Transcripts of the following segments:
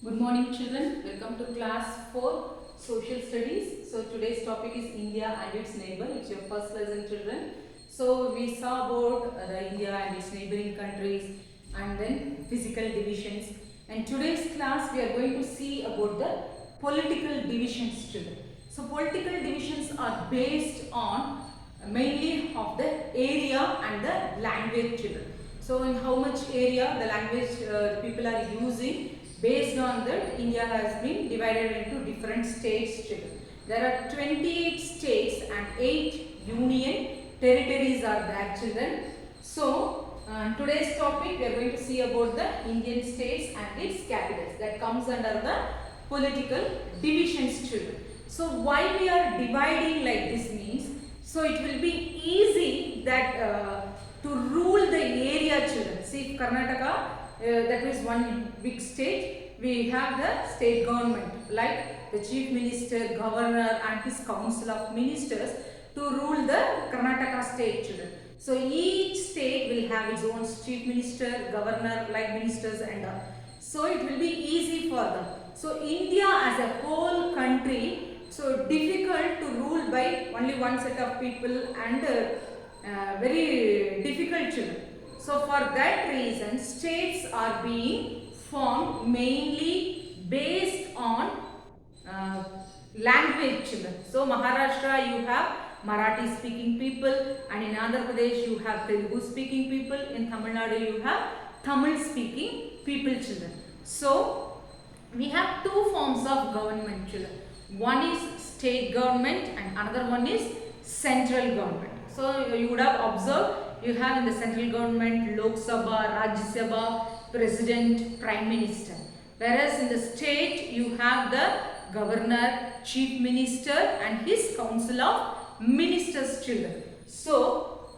Good morning children, welcome to class 4 social studies. So today's topic is India and its neighbor. It's your first lesson children. So we saw about the India and its neighboring countries and then physical divisions. And today's class we are going to see about the political divisions children. So political divisions are based on mainly of the area and the language children. So in how much area the language people are using, based on that India has been divided into different states children. There are 28 states and 8 union territories are there children. So today's topic we are going to see about the Indian states and its capitals, that comes under the political divisions children. So why we are dividing like this means, so it will be easy that to rule the area children. See Karnataka, that is one big state. We have the state government like the chief minister, governor and his council of ministers to rule the Karnataka state children. So each state will have its own chief minister, governor, like ministers and all. So it will be easy for them. So India as a whole country, so difficult to rule by only one set of people and very difficult children. So for that reason states are being formed mainly based on language children. So Maharashtra you have Marathi speaking people, and in Andhra Pradesh you have Telugu speaking people, in Tamil Nadu you have Tamil speaking people children. So we have two forms of government children. One is state government and another one is central government. So you would have observed you have in the central government Lok Sabha, Rajya Sabha, President, Prime Minister. Whereas in the state you have the governor, chief minister and his council of ministers children. So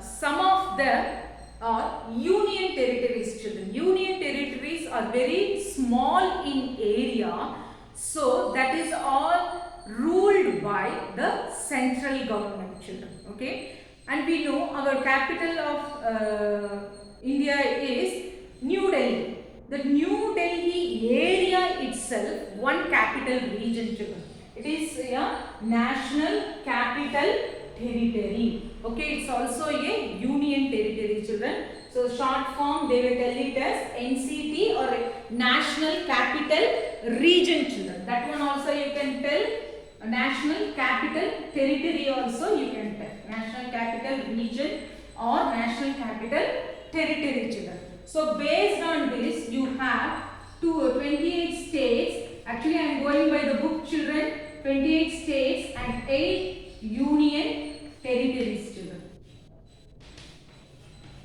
some of them are union territories children. Union territories are very small in area, so that is all ruled by the central government children. Okay, and we know our capital of India is New Delhi. The New Delhi area itself one capital region children. It is a national capital territory. Okay, it's also a union territory children. So short form they will tell it as NCT or National Capital Region children. That one also you can tell. National Capital Territory also you can tell. National Capital Region or National Capital Territory children. So based on this you have 28 states. Actually I am going by the book children. 28 states and 8 union territories children.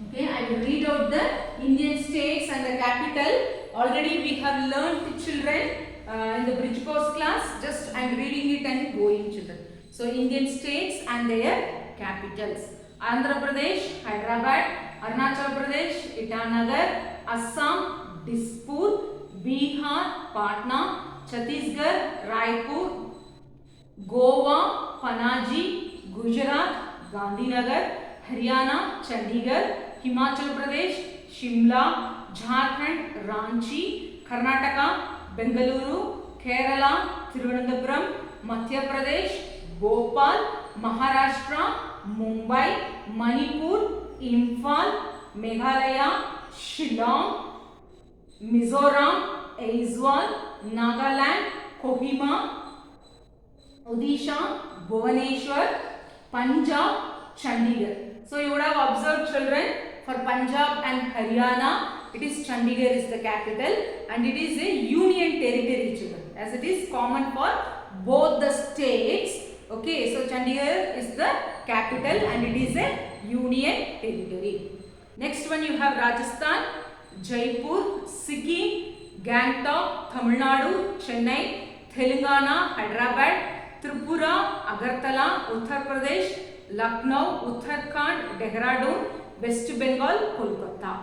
Okay, I will read out the Indian states and the capital. Already we have learnt children in the bridge course class. Just I am reading it and going children. So Indian states and their capitals. Andhra Pradesh, Hyderabad. Arunachal Pradesh, Itanagar. Assam, Dispur. Bihar, Patna. Chhattisgarh, Raipur. Goa, Panaji. Gujarat, Gandhinagar. Haryana, Chandigarh. Himachal Pradesh, Shimla. Jharkhand, Ranchi. Karnataka, Bengaluru. Kerala, Thiruvananthapuram. Madhya Pradesh, Bhopal. Maharashtra, Mumbai. Manipur, Imphal. Meghalaya, Shillong. Mizoram, Aizawl. Nagaland, Kohima. Odisha, Bhubaneswar. Punjab, Chandigarh. So you would have observed children, for Punjab and Haryana it is Chandigarh is the capital and it is a union territory children, as it is common for both the states. Okay, so Chandigarh is the capital and it is a union territory. Next one you have Rajasthan, Jaipur, Sikkim, Gangtok, Tamil Nadu, Chennai, Telangana, Hyderabad, Tripura, Agartala, Uttar Pradesh, Lucknow, Uttarakhand, Dehradun, West Bengal, Kolkata.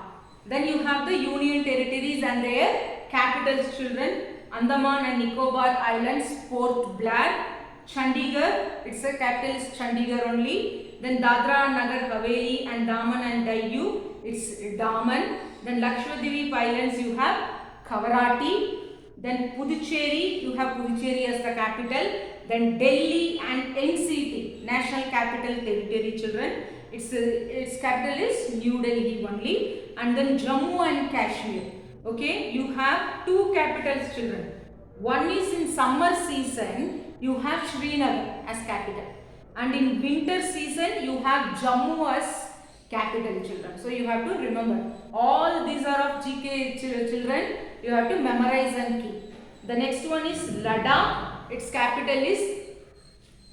Then you have the union territories and their capitals children. Andaman and Nicobar Islands, Port Blair. Chandigarh, its capital is Chandigarh only. Then Dadra and Nagar Haveli and Daman and Diu, it's Daman. Then Lakshadweep Islands you have Kavarati. Then Puducherry, you have Puducherry as the capital. Then Delhi and NCT, National Capital Territory, children. Its capital is New Delhi only. And then Jammu and Kashmir. Okay, you have two capitals, children. One is in summer season, you have Srinagar as capital. And in winter season, you have Jammu as capital, children. So you have to remember. All these are of GK children. You have to memorize and keep. The next one is Ladakh. Its capital is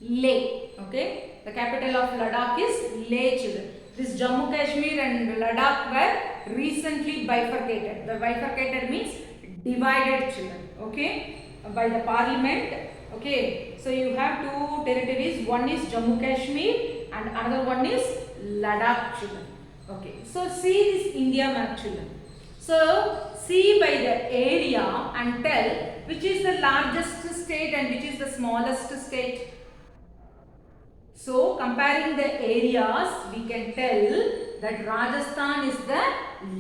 Leh. Okay. The capital of Ladakh is Leh, children. This Jammu Kashmir and Ladakh were recently bifurcated. The bifurcated means divided, children. Okay. By the parliament. Okay. So you have two territories. One is Jammu Kashmir and another one is Ladakh, children. Okay. So see this India map, children. So see by the area and tell which is the largest state and which is the smallest state. So comparing the areas, we can tell that Rajasthan is the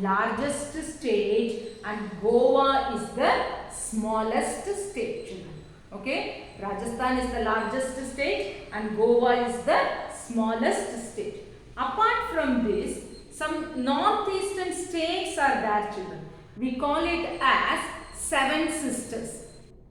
largest state and Goa is the smallest state, children. Okay, Rajasthan is the largest state and Goa is the smallest state. Apart from this, some northeastern states are there, children. We call it as Seven Sisters.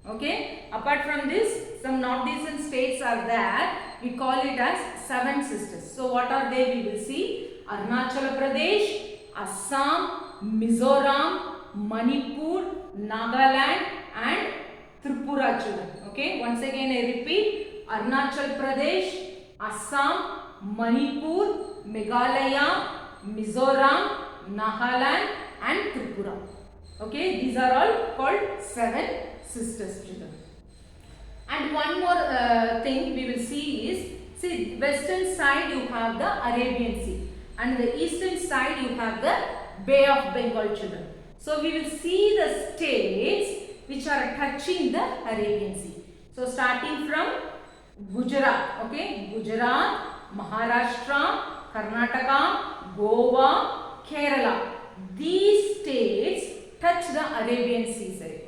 Okay, apart from this, some northeastern states are there. We call it as Seven Sisters. So what are they? We will see Arunachal Pradesh, Assam, Mizoram, Manipur, Nagaland and Tripura, children. Okay, once again I repeat, Arunachal Pradesh, Assam, Manipur, Meghalaya, Mizoram, Nagaland and Tripura. Okay, these are all called Seven Sisters, children. And one more thing we will see is, see, western side you have the Arabian Sea and the eastern side you have the Bay of Bengal, children. So we will see the states which are touching the Arabian Sea. So starting from Gujarat, okay, Gujarat, Maharashtra, Karnataka, Goa, Kerala. These states touch the Arabian Sea side.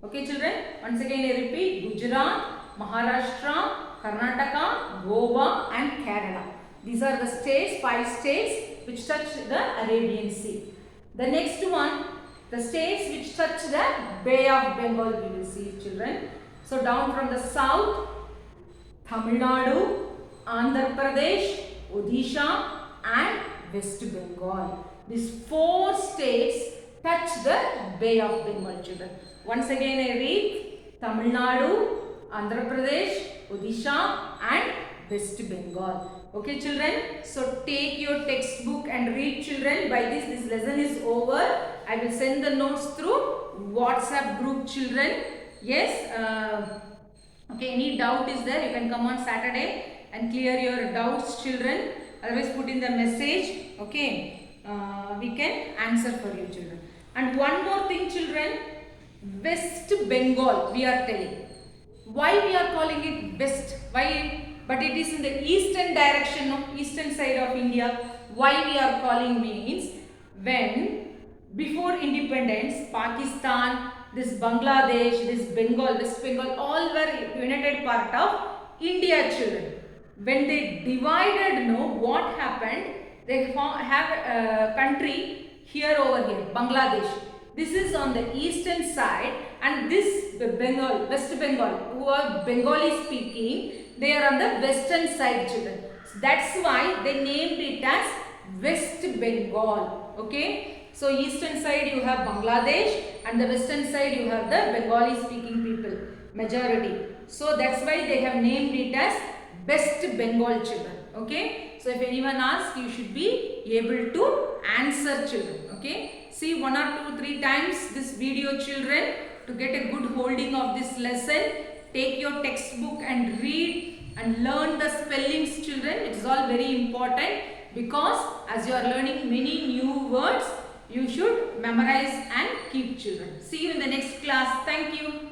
Okay, children, once again I repeat, Gujarat, Maharashtra, Karnataka, Goa and Kerala. These are the states, 5 states which touch the Arabian Sea. The next one, the states which touch the Bay of Bengal, we will see, children. So down from the south, Tamil Nadu, Andhra Pradesh, Odisha and West Bengal. These 4 states touch the Bay of Bengal, children. Once again I read, Tamil Nadu, Andhra Pradesh, Odisha and West Bengal. Okay, children. So take your textbook and read, children. By this lesson is over. I will send the notes through WhatsApp group, children. Yes. Okay, any doubt is there, you can come on Saturday and clear your doubts, children. Otherwise put in the message. Okay. We can answer for you, children. And one more thing, children. West Bengal, we are telling. Why we are calling it West? Why? But it is in the eastern direction, no? Eastern side of India. Why we are calling means, when before independence, Pakistan, this Bangladesh, this Bengal, West Bengal, all were united part of India, children. When they divided, no, what happened? They have a country here over here, Bangladesh. This is on the eastern side and this Bengal, West Bengal, who are Bengali speaking, they are on the western side, children. So that's why they named it as West Bengal. Okay. So eastern side you have Bangladesh and the western side you have the Bengali speaking people, majority. So that's why they have named it as West Bengal, children. Okay. So if anyone asks, you should be able to answer, children. Okay. See 1 or 2, 3 times this video, children, to get a good holding of this lesson. Take your textbook and read and learn the spellings, children. It is all very important because as you are learning many new words, you should memorize and keep, children. See you in the next class. Thank you.